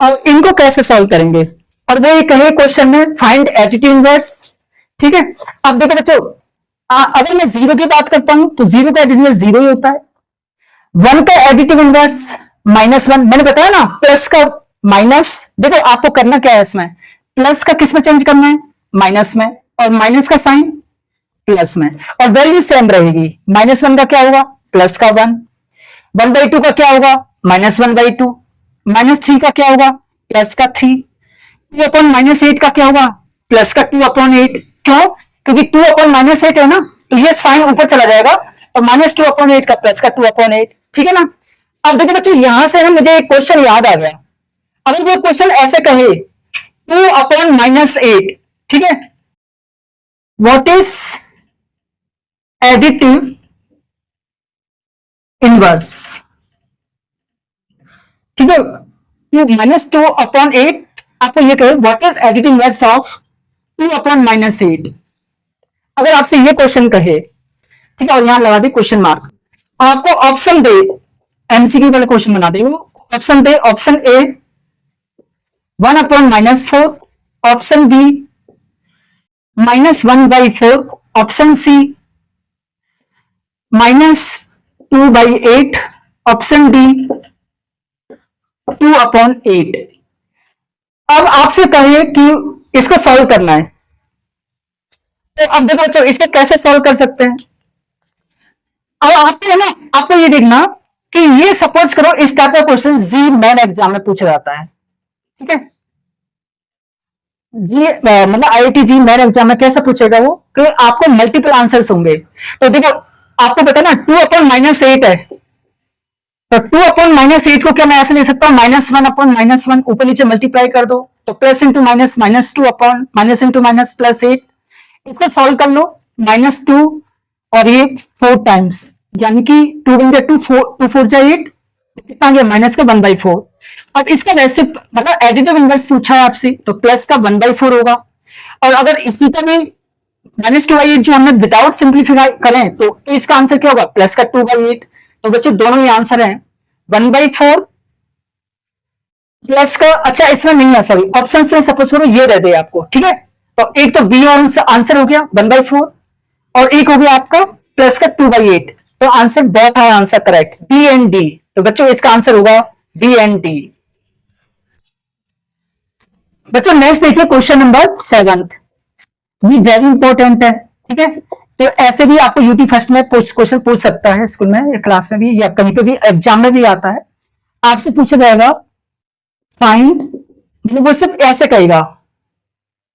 अब इनको कैसे सॉल्व करेंगे, और वो ये कहे क्वेश्चन में फाइंड एडिटिव इनवर्स, ठीक है। अब देखो बच्चों, अगर मैं 0 की बात करता हूं तो 0 का एडिटिव इनवर्स 0 ही होता है, 1 का एडिटिव इनवर्स -1, मैंने बताया ना, प्लस का माइनस, देखो आपको करना क्या है इसमें, प्लस का किस में चेंज करना है, माइनस में, और माइनस का साइन प्लस में, और वैल्यू सेम रहेगी, -1 का क्या होगा, प्लस का 1, 1/2 का क्या होगा, -1/2, -3 का क्या होगा, प्लस का 3, 2/-8 का क्या होगा, प्लस का 2/8, क्यों, क्योंकि 2/-8 है ना, तो ये साइन ऊपर चला जाएगा, और -2/8 का प्लस का 2/8, ठीक है ना। अब देखो बच्चों, यहां से ना मुझे एक क्वेश्चन याद आ गया, अगर वो क्वेश्चन ऐसे कहे 2/-8, ठीक है, व्हाट इज एडिटिव इनवर्स, ठीक है, -2/8, आपको ये कहे what is additive inverse of 2/-8, अगर आपसे ये क्वेश्चन कहे, ठीक है, और यहां लगा दे क्वेश्चन मार्क, आपको ऑप्शन दे, एमसीक्यू वाला क्वेश्चन बना दे, वो ऑप्शन दे, option A 1/-4, option B -1/4, option C -2/8, option D 2/8। अब आपसे कहे कि इसको सॉल्व करना है, तो अब देखो बच्चों इसको कैसे सॉल्व कर सकते हैं। अब आपको है ना, आपको ये देखना कि ये सपोज करो इस टाइप का क्वेश्चन जी मेन एग्जाम में पूछा जाता है, ठीक है। जी मतलब आईआईटी जी मेन एग्जाम में कैसे पूछेगा वो, कि आपको मल्टीपल आंसर्स होंगे। तो देखो आपको पता ना 2/-8 है, तो 2/-8 को क्या मैं ऐसे लिख सकता हूं, -1/-1, ऊपर नीचे मल्टीप्लाई कर दो, तो plus into minus, -2 minus into minus +8, इसको सॉल्व कर लो, -2 और ये 4 टाइम्स, यानी कि 2 × 2 4 4 जा 8, कितना गया, माइनस का 1/4। अब इसका वैसे मतलब एडिटिव इनवर्स पूछा है आपसे, तो प्लस का 1/4 होगा, और अगर इसी का भी -2/8 जो हमने विदाउट सिंप्लीफाई करें, तो इसका आंसर क्या होगा, प्लस का 2/8। तो बच्चे दोनों ही आंसर हैं, 1/4 प्लस का, अच्छा इसमें नहीं है, सॉरी ऑप्शन में सपोज करो ये दे दे आपको, ठीक है, तो एक तो बी आंसर हो गया 1/4 और एक हो गया आपका प्लस का 2/8, तो आंसर बहुत है, answer correct B and D. तो बच्चों इसका आंसर होगा बी एंड डी। बच्चों नेक्स्ट देखिए क्वेश्चन नंबर 7, ये वेरी इंपॉर्टेंट है, ठीक है, तो ऐसे भी आपको यूटी फर्स्ट में क्वेश्चन पूछ सकता है, स्कूल में या क्लास में भी या कहीं पे भी एग्जाम में भी आता है, आपसे पूछा जाएगा फाइंड, मतलब वो सिर्फ ऐसे कहेगा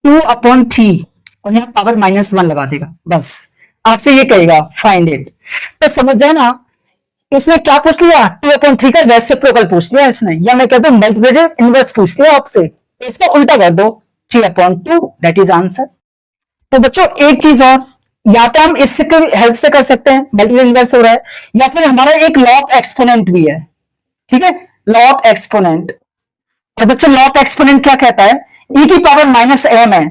2/3 और यहाँ पावर -1 लगा देगा, बस आपसे ये कहेगा फाइंड इट। तो समझ जाए ना, इसने क्या पूछ लिया, 2/3 का रेसिप्रोकल पूछ लिया इसने, या मैं कहता हूं मल्टीप्लिकेटिव इनवर्स पूछ लिया आपसे, तो इसका उल्टा कर दो 3/2, दैट इज आंसर। तो बच्चों एक चीज और, या तो हम इससे हेल्प से कर सकते हैं, मल्टीप्लिकेटिव इनवर्स हो रहा है, या फिर हमारा एक लॉग एक्सपोनेंट भी है, ठीक है, लॉग एक्सपोनेंट। तो बच्चों लॉग एक्सपोनेंट क्या कहता है, e की पावर -m है,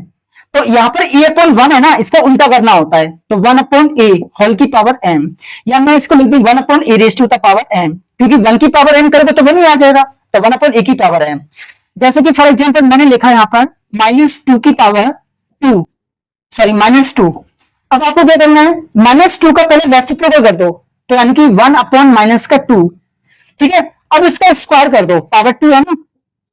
तो यहां पर e/1 है ना, इसका उल्टा करना होता है, तो 1/a होल की पावर m, या मैं इसको लिख दूं 1/a raise to the power m, क्योंकि 1 की पावर m करोगे तो 1 ही आ जाएगा, तो 1/a की पावर m। जैसे कि फॉर एग्जांपल मैंने लिखा यहां पर -2 की पावर 2, सॉरी -2, अब आपको क्या करना है, -2 का पहले रेसिप्रोकल कर दो, तो यानी कि 1/-2, ठीक है, अब इसका स्क्वायर कर दो, पावर 2 है ना,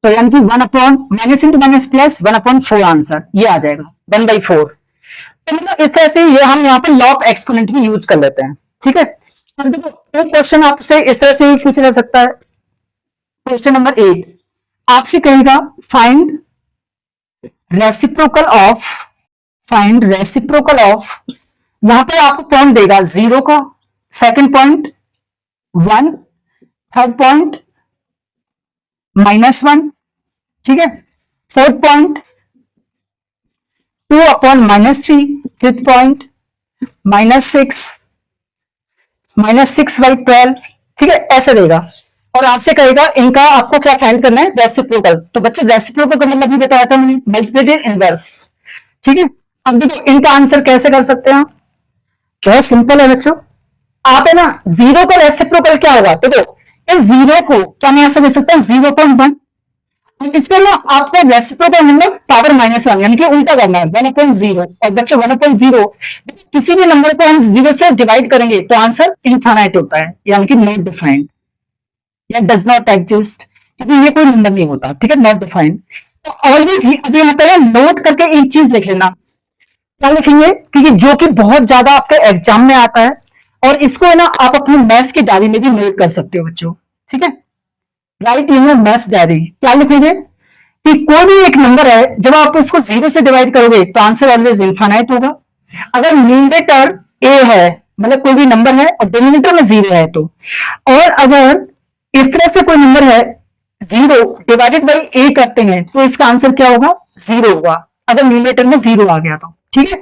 तो यानी कि 1/ minus into minus plus 1/4 answer, ये आ जाएगा 1/4। तो मतलब इस तरह से ये हम यहाँ पे लॉग एक्सपोनेंट भी यूज कर लेते हैं, ठीक है। एक क्वेश्चन आपसे इस तरह से पूछा जा सकता है, क्वेश्चन नंबर 8 आपसे कहेगा find reciprocal of, find reciprocal of, यहां पे आपको पॉइंट देगा 0 का, सेकंड पॉइंट 1, थर्ड पॉइंट -1, ठीक है, फोर्थ पॉइंट 2/-3, फिफ्थ पॉइंट -6/12, ठीक है, ऐसे देगा और आपसे कहेगा इनका आपको क्या फाइंड करना है, रेसिप्रोकल। तो बच्चों रेसिप्रोकल का मतलब भी बताया था मैंने, मल्टीप्लिकेटिव इनवर्स, ठीक है। अब देखो इनका आंसर कैसे कर सकते हैं, बहुत सिंपल है बच्चों, आप है ना 0 का रेसिप्रोकल क्या होगा, तो देखो इस 0 को क्या मैं ऐसे लिख सकता हूं 0.1, इसके ना आपको रेसिप्रोकल मतलब पावर -1 यानी कि उल्टा करना है 1/0, और बच्चों 1/0 किसी भी नंबर को हम 0 से डिवाइड करेंगे तो आंसर इनफाइनाइट होता है, यानी कि नॉट डिफाइंड या डज नॉट एग्जिस्ट, क्योंकि ये कोई नंबर नहीं होता, ठीक है, नॉट डिफाइंड। तो ऑलवेज अभी यहाँ पे नोट करके एक चीज लिख लेना, क्या लिखेंगे, क्योंकि जो कि बहुत ज्यादा आपके एग्जाम में आता है, और इसको है ना आप अपनी मैथ्स की डायरी में भी नोट कर सकते हो बच्चों, ठीक है, right in your maths diary. क्या लिखेंगे कि कोई भी एक नंबर है, जब आप उसको 0 से डिवाइड करोगे तो आंसर ऑलवेज इनफाइनाइट होगा। अगर न्यूमरेटर ए है, मतलब कोई भी नंबर है और डिनोमिनेटर में 0 है, तो और अगर इस तरह से कोई नंबर है 0 डिवाइडेड बाई ए करते हैं तो इसका आंसर क्या होगा, 0 होगा, अगर न्यूमरेटर में 0 आ गया तो, ठीक है।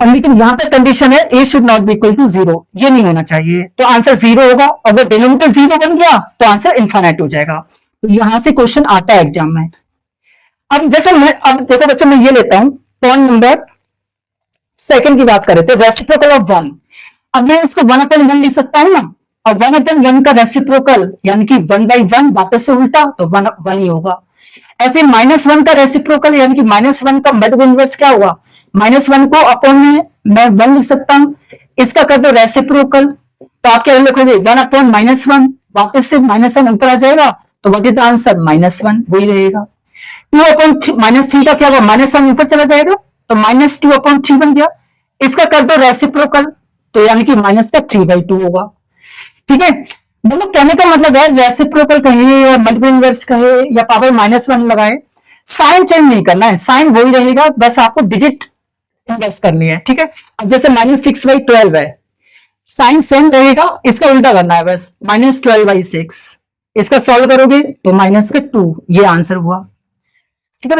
लेकिन यहां पर कंडीशन है A should not be equal to 0, ये नहीं होना चाहिए, तो आंसर 0 होगा। अगर डिनोमिनेटर 0 बन गया तो आंसर इनफाइनाइट हो जाएगा। तो यहां से क्वेश्चन आता है एग्जाम में। अब जैसे मैं, अब देखो बच्चों मैं ये लेता हूं पॉइंट नंबर सेकंड की बात कर रहे थे, रेसिप्रोकल ऑफ 1। अब मैं इसको 1/1 लिख सकता हूं ना, और 1/1 का रेसिप्रोकल यानी कि 1/1 वापस से उल्टा तो 1 ही होगा। ऐसे -1 का रेसिप्रोकल यानी कि -1 का मल्टीप्लिकेटिव इनवर्स क्या होगा, -1 को अपॉन में मैं 1 लिख सकता हूं, इसका कर दो रेसिप्रोकल, तो आप क्या लिखोगे 1/-1, वापस से -1 ऊपर आ जाएगा, तो व्हाट इज द आंसर, -1 वही रहेगा। 2/-3 का क्या होगा, -1 ऊपर चला जाएगा तो -2/3 बन गया, इसका कर दो रेसिप्रोकल, तो यानी कि -3/2 होगा, ठीक है। मतलब कहने का मतलब है रेसिप्रोकल कहे या मल्टीपल इनवर्स कहे या पावर -1 लगाए, साइन चेंज नहीं करना है, साइन वही रहेगा, बस आपको डिजिट इन्वर्स करनी है, ठीक है। अब जैसे -6/12 है, साइन सेम रहेगा, इसका उल्टा करना है बस, -12/6, इसका सॉल्व करोगे तो -2, ये आंसर हुआ, ठीक है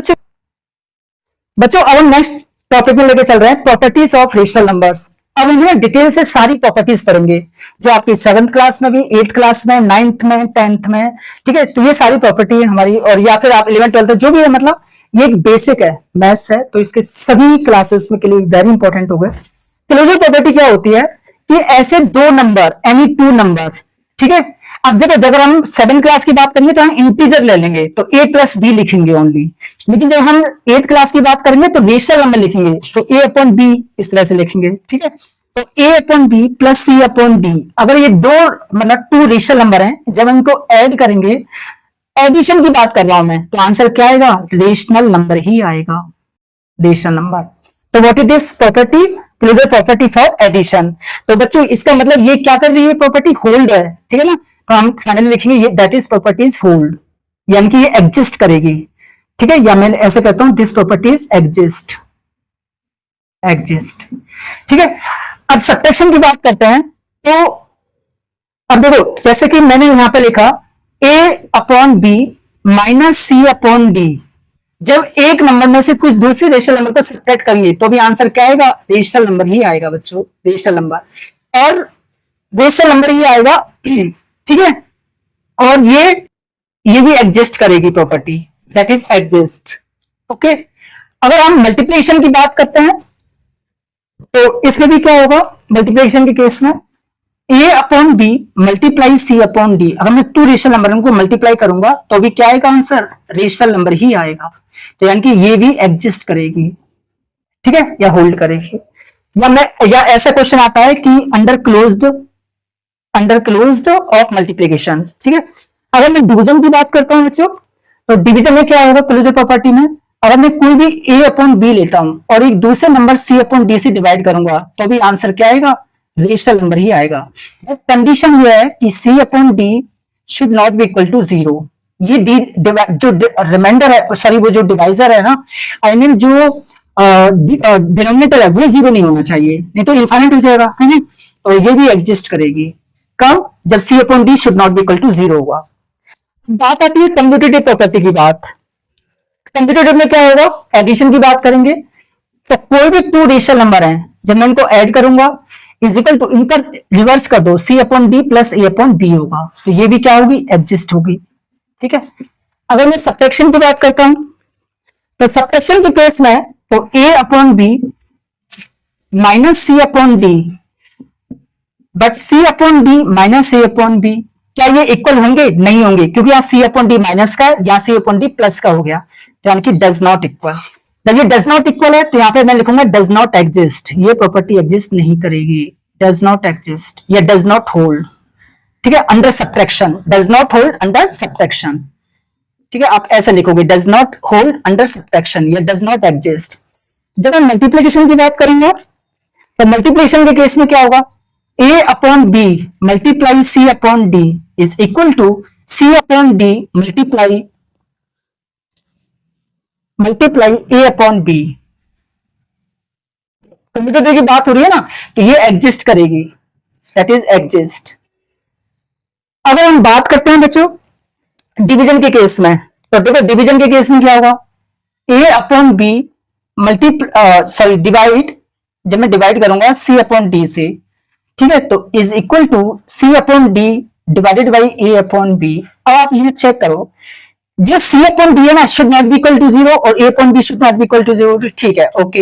बच्चों अब हम नेक्स्ट टॉपिक में लेके चल रहे हैं प्रॉपर्टीज ऑफ रेशनल नंबर्स। अब इन्हें डिटेल से सारी प्रॉपर्टीज पढ़ेंगे जो आपकी 7th क्लास में भी, 8th क्लास में, 9th में, 10th में, ठीक है। तो ये सारी प्रॉपर्टी है हमारी, और या फिर आप 11th 12th जो भी है, मतलब ये एक बेसिक है, मैथ्स है, तो इसके सभी क्लासेस में के लिए वेरी इंपॉर्टेंट हो गए। क्लोजर प्रॉपर्टी क्या होती है कि ऐसे दो नंबर, एनी टू नंबर ठीक है। अब देखो अगर हम 7 क्लास की बात करेंगे तो हम इंटीजर ले लेंगे तो a प्लस बी लिखेंगे ओनली, लेकिन जब हम 8th क्लास की बात करेंगे तो रेशनल नंबर लिखेंगे तो a अपॉन बी इस तरह से लिखेंगे, ठीक है। तो a upon B plus C upon D, अगर ये दो मतलब 2 रेशनल नंबर हैं, जब इनको ऐड करेंगे, एडिशन की बात कर रहा हूं मैं, तो आंसर क्या आएगा, रेशनल नंबर ही आएगा, रेशनल नंबर। तो what is this property, closure property for addition. तो बच्चों इसका मतलब ये क्या कर रही है, प्रॉपर्टी होल्ड है, ठीक है ना। तो हम फाइनली लिखेंगे ये दैट इज प्रॉपर्टीज होल्ड, यानी कि ये एग्जिस्ट करेगी, ठीक है। या मैं ऐसे कहता हूं दिस प्रॉपर्टीज एग्जिस्ट, एग्जिस्ट, ठीक है। अब सब्ट्रैक्शन की बात करते हैं, तो अब देखो जैसे कि मैंने यहां पे लिखा a upon B minus C upon D, जब एक नंबर में से कुछ दूसरे रेशनल नंबर को सब्ट्रैक्ट करेंगे तो भी आंसर क्या आएगा, रेशनल नंबर ही आएगा बच्चों, रेशनल नंबर, और रेशनल नंबर ही आएगा, ठीक है। और ये भी एग्जिस्ट करेगी property, that is exist, okay. अगर हम मल्टीप्लिकेशन की बात करते हैं तो इसमें भी क्या होगा, मल्टीप्लिकेशन के केस में a upon B multiply C upon D, अगर मैं 2 रेशनल नंबर को मल्टीप्लाई करूंगा तो भी क्या आएगा आंसर, रेशनल नंबर ही आएगा। तो यानी कि ये भी एग्जिस्ट करेगी, ठीक है, या होल्ड करेगी। या ऐसा क्वेश्चन आता है कि अंडर क्लोज्ड ऑफ मल्टीप्लिकेशन, ठीक है। अगर मैं डिवीजन की बात करता हूं बच्चों, तो डिवीजन में क्या होगा क्लोजर प्रॉपर्टी में, अगर मैं कोई भी a अपॉन बी लेता हूं और एक दूसरे नंबर c अपॉन डी से डिवाइड करूंगा तो भी आंसर क्या आएगा, रेशनल नंबर ही आएगा। कंडीशन ये है कि c upon D should not be equal to 0, ये जो रिमाइंडर है, सॉरी वो जो डिवाइजर है ना, आई मीन जो डिनोमिनेटर है वो 0 नहीं होना चाहिए, नहीं तो इनफाइनाइट हो जाएगा, है ना। तो ये भी एग्जिस्ट करेगी, कब, जब c upon D should not be equal to 0 होगा। बात आती है कम्यूटेटिव प्रॉपर्टी की बात। कम्यूटेटिव में क्या होगा, एडिशन की बात करेंगे, तो कोई भी 2 रेशनल नंबर हैं, जब मैं इनको ऐड करूंगा इज इक्वल टू, इनका रिवर्स कर दो, c upon D plus a upon B होगा, तो ये भी क्या होगी, एग्जिस्ट होगी, ठीक है। अगर मैं सब्ट्रैक्शन की बात करता हूं तो सब्ट्रैक्शन के केस में तो a upon B minus C upon D, but c upon D minus a upon B, क्या ये इक्वल होंगे, नहीं होंगे, क्योंकि यहाँ c अपॉन डी माइनस का है, यहाँ c अपॉन डी प्लस का हो गया, यानी कि डज नॉट इक्वल। जब ये डज नॉट इक्वल है तो यहाँ पे मैं लिखूंगा डज नॉट एग्जिस्ट, ये प्रॉपर्टी एग्जिस्ट नहीं करेगी, डज नॉट एग्जिस्ट या डज नॉट होल्ड, ठीक है, under subtraction, does not hold under subtraction, ठीक है, आप ऐसा लिखोगे does not hold under subtraction या डज नॉट एग्जिस्ट। जब हम मल्टीप्लिकेशन की बात करेंगे तो मल्टीप्लिकेशन के केस में क्या होगा, a upon B multiply c upon D is equal to c upon D multiply a upon B. Commutative की बात हो रही है ना, तो ये एग्जिस्ट करेगी, दैट इज एग्जिस्ट। अगर हम बात करते हैं बच्चों डिवीजन के केस में, तो देखो डिवीजन के केस में क्या होगा, a अपॉन बी डिवाइड, जब मैं डिवाइड करूंगा c अपॉन डी से, ठीक है, तो is equal to c upon D divided by a upon B. अब आप ये चेक करो, जो c अपॉन डी है ना should not be equal to 0 और a upon B should not be equal to 0, ठीक है, ओके।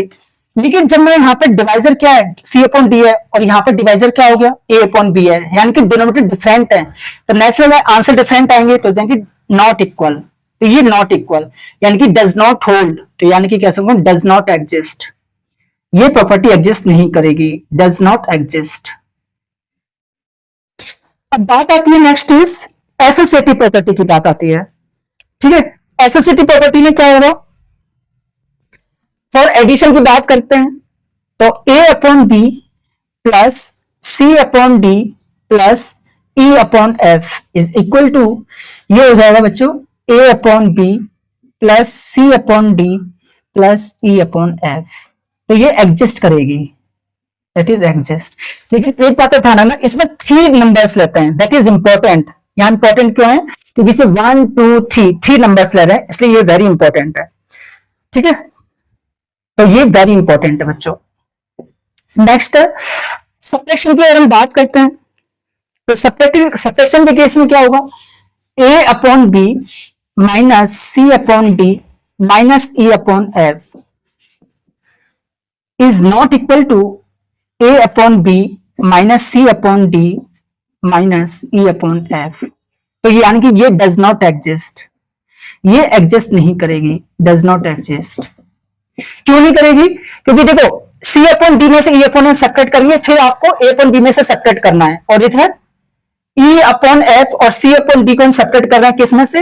लेकिन जब मैं यहाँ पे डिवाइजर क्या है, c अपॉन डी है, और यहाँ पे डिवाइजर क्या हो गया, a अपॉन बी है, यानी कि डिनोमिनेटर डिफरेंट है, तो नेचुरल आंसर डिफरेंट आएंगे, तो यानी कि नॉट इक्वल, तो ये नॉट इक्वल यानी कि डज नॉट होल्ड, तो यानी कि कह सकूं डज नॉट एग्जिस्ट, ये प्रॉपर्टी एग्जिस्ट नहीं करेगी, डज नॉट एग्जिस्ट। अब बात आती है नेक्स्ट इज एसोसिएटिव प्रॉपर्टी की बात आती है, ठीक है। एसोसिएटिव प्रॉपर्टी में क्या होगा, फॉर एडिशन की बात करते हैं तो a upon B plus c upon D plus e upon F is equal to, ये हो जाएगा बच्चों a upon B plus c upon D plus e upon F, तो ये एग्जिस्ट करेगी, दैट इज एग्जिस्ट। लेकिन एक बात ध्यान रखना, इसमें 3 नंबर्स लेते हैं, दैट इज इंपॉर्टेंट। यहाँ इंपॉर्टेंट क्यों है, क्योंकि इसे 1 2 3 नंबर्स ले रहे हैं, इसलिए ये वेरी इंपॉर्टेंट है, ठीक है, तो ये वेरी इंपॉर्टेंट है बच्चों। नेक्स्ट सब्ट्रैक्शन की अगर हम बात करते हैं तो सब्ट्रैक्शन के केस में क्या होगा, a upon B minus c upon D minus e upon F is not equal to a upon B minus c upon D minus E upon F. तो यानी कि ये डज नॉट एग्जिस्ट, ये एग्जिस्ट नहीं करेगी, डज नॉट एग्जिस्ट। क्यों नहीं करेगी? क्योंकि देखो सी अपॉन डी में से ई अपॉन एफ सेपरेट करेंगे, फिर आपको ए अपॉन बी में से सेपरेट करना है, और इधर ई अपॉन एफ और सी अपॉन डी को हम सेपरेट कर रहे हैं किस में से?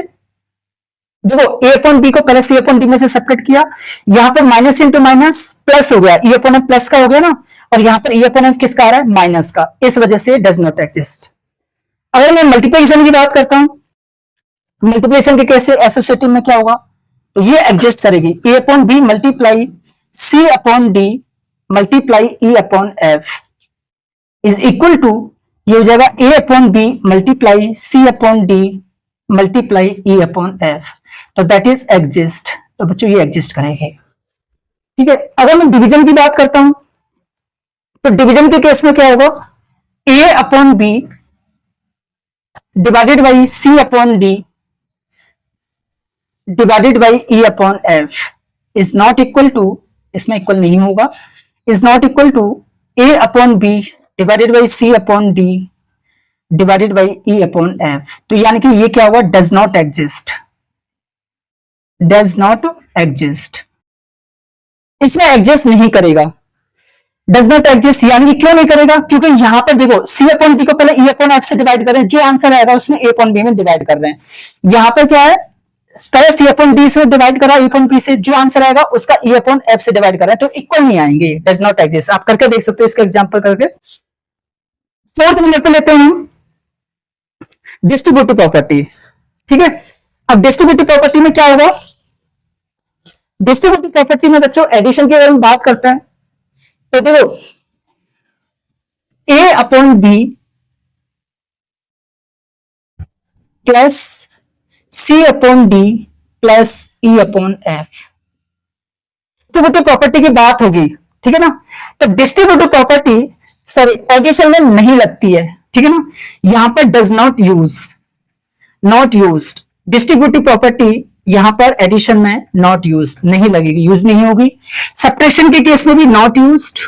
देखो ए अपॉन बी को पहले सी अपॉन डी में से सेपरेट किया, यहां पर माइनस इंटू माइनस प्लस हो गया, ई अपॉन एफ प्लस का हो गया ना, और यहां पर ई अपॉन एफ किसका आ रहा है? माइनस का, इस वजह से डज नॉट एग्जिस्ट। अगर मैं मल्टीप्लिकेशन की बात करता हूं, मल्टीप्लिकेशन के केस से एसोसिएटिव में क्या होगा? तो ये एग्जिस्ट करेगी, A upon B multiply C upon D multiply E upon F is equal to, ये हो जाएगा A upon B multiply C upon D multiply E upon F. तो दैट इज एग्जिस्ट। तो बच्चों ये एग्जिस्ट करेंगे, ठीक है। अगर मैं डिवीजन की बात करता हूं, तो डिवीजन के केस में क्या होगा? A upon B divided by C upon D divided by E upon F is not equal to, इसमें इक्वल नहीं होगा, is not equal to A upon B divided by C upon D divided by E upon F. तो यानी कि ये क्या होगा? Does not exist, does not exist, इसमें एग्जिस्ट नहीं करेगा, डज नॉट एग्जिस्ट। यानी कि क्यों नहीं करेगा? क्योंकि यहां पर देखो सी अपॉन डी को पहले ई अपॉन एफ से डिवाइड कर रहे हैं, जो आंसर आएगा उसमें ए अपॉन बी में डिवाइड कर रहे हैं। यहां पर क्या है? पहले सी अपॉन डी से डिवाइड करा, ई अपॉन बी से, जो आंसर आएगा उसका ई अपॉन एफ से डिवाइड कर रहे हैं, तो इक्वल नहीं आएंगे, डज नॉट एग्जिस्ट। आप करके देख सकते हो इसका एग्जांपल करके। फोर्थ नंबर पे लेते हैं डिस्ट्रीब्यूटिव प्रॉपर्टी, ठीक है। अब डिस्ट्रीब्यूटिव प्रॉपर्टी में क्या होगा? डिस्ट्रीब्यूटिव प्रॉपर्टी में बच्चों एडिशन की अगर हम बात करते हैं, तो देखो A upon B plus C upon D plus E upon F, distributive property की बात होगी, ठीक है ना। तो डिस्ट्रीब्यूटिव प्रॉपर्टी सॉरी एडिशन में नहीं लगती है, ठीक है ना। यहां पर does not use, not used, distributive property यहां पर एडिशन में नॉट यूज नहीं लगेगी, यूज नहीं होगी। सब्ट्रैक्शन के केस में भी नॉट यूज्ड,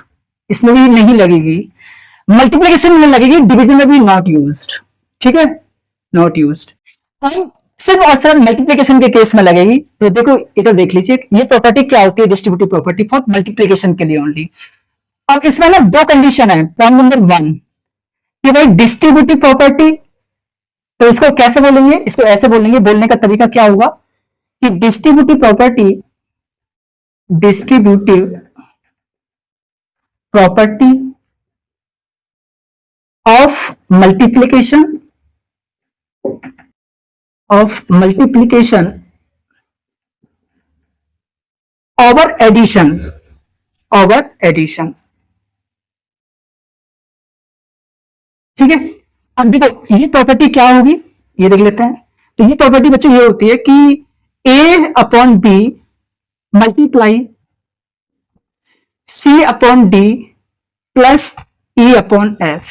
इसमें भी नहीं लगेगी। मल्टीप्लिकेशन में लगेगी, डिवीजन में भी नॉट यूज्ड, ठीक है, नॉट यूज्ड। हम सिर्फ और सिर्फ मल्टीप्लिकेशन के केस में लगेगी। तो देखो इधर देख लीजिए, ये प्रॉपर्टी क्या होती है? डिस्ट्रीब्यूटिव प्रॉपर्टी फॉर मल्टीप्लिकेशन के लिए ओनली। अब इसमें ना दो कंडीशन है। पॉइंट नंबर 1 कि भाई डिस्ट्रीब्यूटिव प्रॉपर्टी, तो इसको कैसे बोलेंगे? इसको ऐसे बोलेंगे, बोलने का तरीका क्या होगा कि distributive property, distributive property of multiplication, of multiplication over addition, over addition, ठीक है। अब देखो ये प्रॉपर्टी क्या होगी, ये देख लेते हैं। तो ये प्रॉपर्टी बच्चों ये होती है कि A upon B multiply C upon D plus E upon F.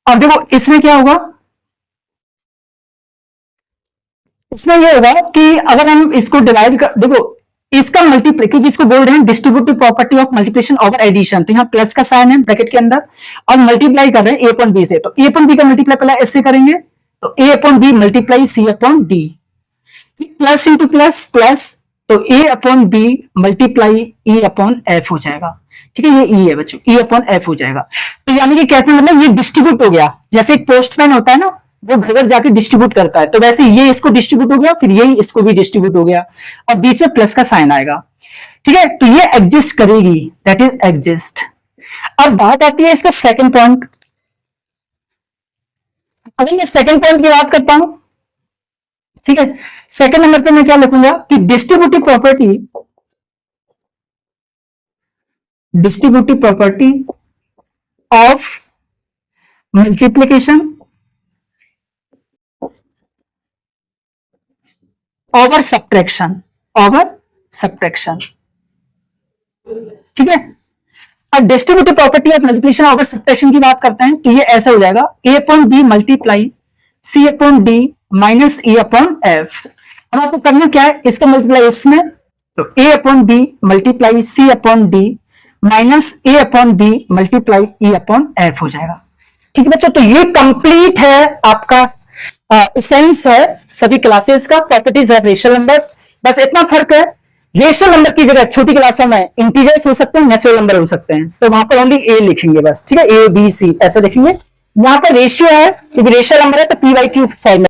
अब देखो इसमें क्या होगा? इसमें यह होगा कि अगर हम इसको डिवाइड कर, देखो इसका मल्टीप्लाई, क्योंकि इसको बोल रहे हैं distributive property of multiplication over addition, तो यहां प्लस का साइन है ब्रैकेट के अंदर, और मल्टीप्लाई कर रहे हैं ए अपॉन बी से। तो ए अपॉन बी का मल्टीप्लाई पहले ऐसे करेंगे, तो A upon B multiply C upon D, plus into plus plus, तो A upon B multiply E upon F हो जाएगा, ठीक है। ये ई है बच्चों, ई अपॉन एफ हो जाएगा। तो यानी कि कहते हैं मतलब ये डिस्ट्रीब्यूट हो गया, जैसे एक पोस्टमैन होता है ना, वो घर घर जाके डिस्ट्रीब्यूट करता है, तो वैसे ये इसको डिस्ट्रीब्यूट हो गया, फिर ये इसको भी डिस्ट्रीब्यूट हो गया, और बीच में प्लस का साइन आएगा, ठीक है। तो ये एग्जिस्ट करेगी, दैट इज एग्जिस्ट। अब बात आती है इसका सेकंड पॉइंट। अगर मैं सेकंड पॉइंट की बात करता हूं, ठीक है, सेकंड नंबर पे मैं क्या लिखूंगा कि distributive property, distributive property of multiplication over subtraction, over subtraction, ठीक है। अब distributive property of multiplication over subtraction की बात करते हैं, तो ये ऐसा हो जाएगा A upon B multiply C upon D minus E upon F. अब आपको करना क्या है? इसका मल्टीप्लाई इसमें, तो A upon B multiply C upon D minus A upon B multiply E upon F हो जाएगा, ठीक है बच्चों, तो ये कंप्लीट है आपका सेंस है सभी क्लासेस का, प्रॉपर्टीज ऑफ रेशनल नंबर्स। बस इतना फर्क है, रेशनल नंबर की जगह छोटी क्लासों में इंटीजर्स हो सकते हैं, नेचुरल नंबर हो सकते हैं, तो वहां पर ओनली ए लिखेंगे बस, ठीक है, ए बी सी ऐसे लिखेंगे। यहाँ पर रेशियो है क्योंकि रेशनल नंबर है तो पी बाई क्यू फॉर्मेट